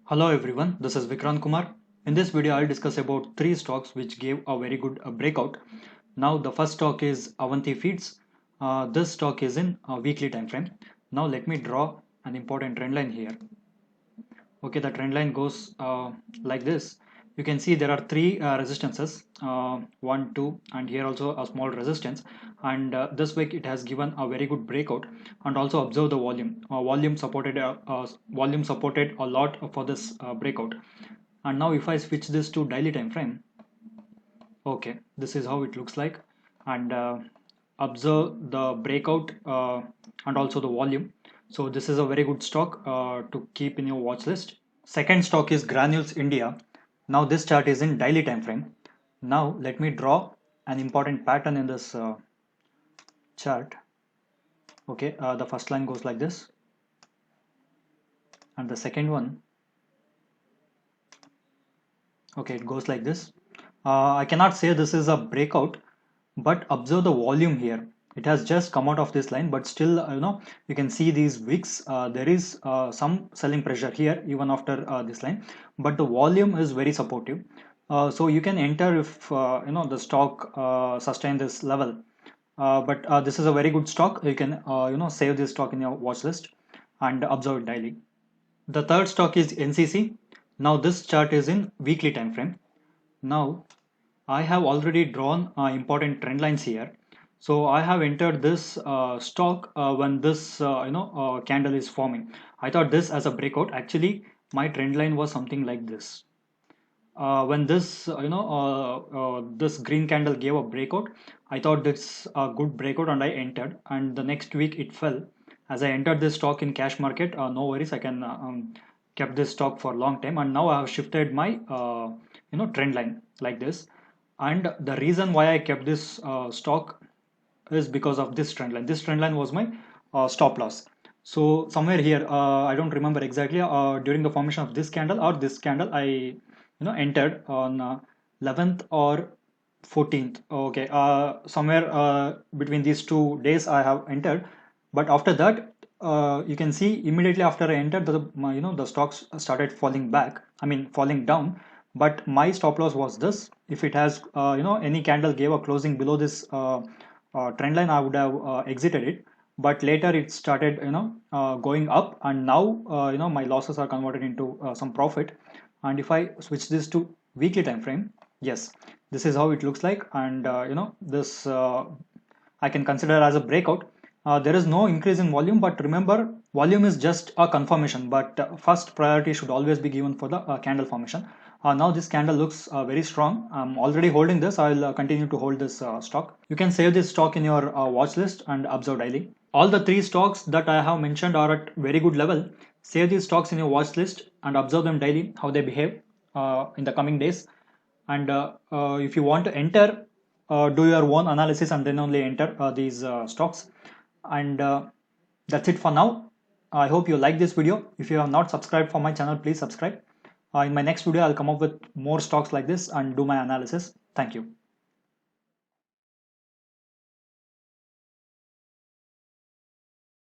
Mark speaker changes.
Speaker 1: Hello everyone, this is Vikrant Kumar. In this video, I'll discuss about three stocks which gave a very good breakout. Now, the first stock is Avanti Feeds. This stock is in a weekly time frame. Now, let me draw an important trend line here. Okay, the trend line goes like this. You can see there are three resistances, one, two, and here also a small resistance. And this week it has given a very good breakout. And also observe the volume. Volume supported a lot for this breakout. And now if I switch this to daily time frame, okay, this is how it looks like. And observe the breakout and also the volume. So this is a very good stock to keep in your watch list. Second stock is Granules India. Now this chart is in daily time frame. Now let me draw an important pattern in this chart. Okay, the first line goes like this, and the second one, okay, it goes like this. I cannot say this is a breakout, but observe the volume here. It has just come out of this line, but still, you can see these wicks. There is some selling pressure here even after this line, but the volume is very supportive. So you can enter if the stock sustain this level. But this is a very good stock. You can save this stock in your watch list and observe it daily. The third stock is NCC. Now this chart is in weekly time frame. Now I have already drawn important trend lines here. So I have entered this stock when this candle is forming. I thought this as a breakout. Actually, my trend line was something like this. When this this green candle gave a breakout, I thought this a good breakout and I entered. And the next week it fell. As I entered this stock in cash market, no worries. I can kept this stock for a long time, and now I have shifted my trend line like this. And the reason why I kept this stock is because of this trend line. This trend line was my stop loss. So somewhere here, I don't remember exactly, during the formation of this candle or this candle, I entered on 11th or 14th. Okay, somewhere between these 2 days I have entered. But after that, you can see immediately after I entered, the stocks started falling back. I mean falling down. But my stop loss was this. If it has any candle gave a closing below this trend line, I would have exited it. But later it started going up, and now my losses are converted into some profit. And if I switch this to weekly time frame, yes, this is how it looks like. And this I can consider as a breakout. There is no increase in volume, but remember, volume is just a confirmation, but first priority should always be given for the candle formation. Now this candle looks very strong. I'm already holding this. I'll continue to hold this stock. You can save this stock in your watch list and observe daily. All the three stocks that I have mentioned are at very good level. Save these stocks in your watch list and observe them daily, how they behave in the coming days. And if you want to enter, do your own analysis and then only enter these stocks. And that's it for now. I hope you like this video. If you have not subscribed for my channel, please subscribe. In my next video, I'll come up with more stocks like this and do my analysis. Thank you.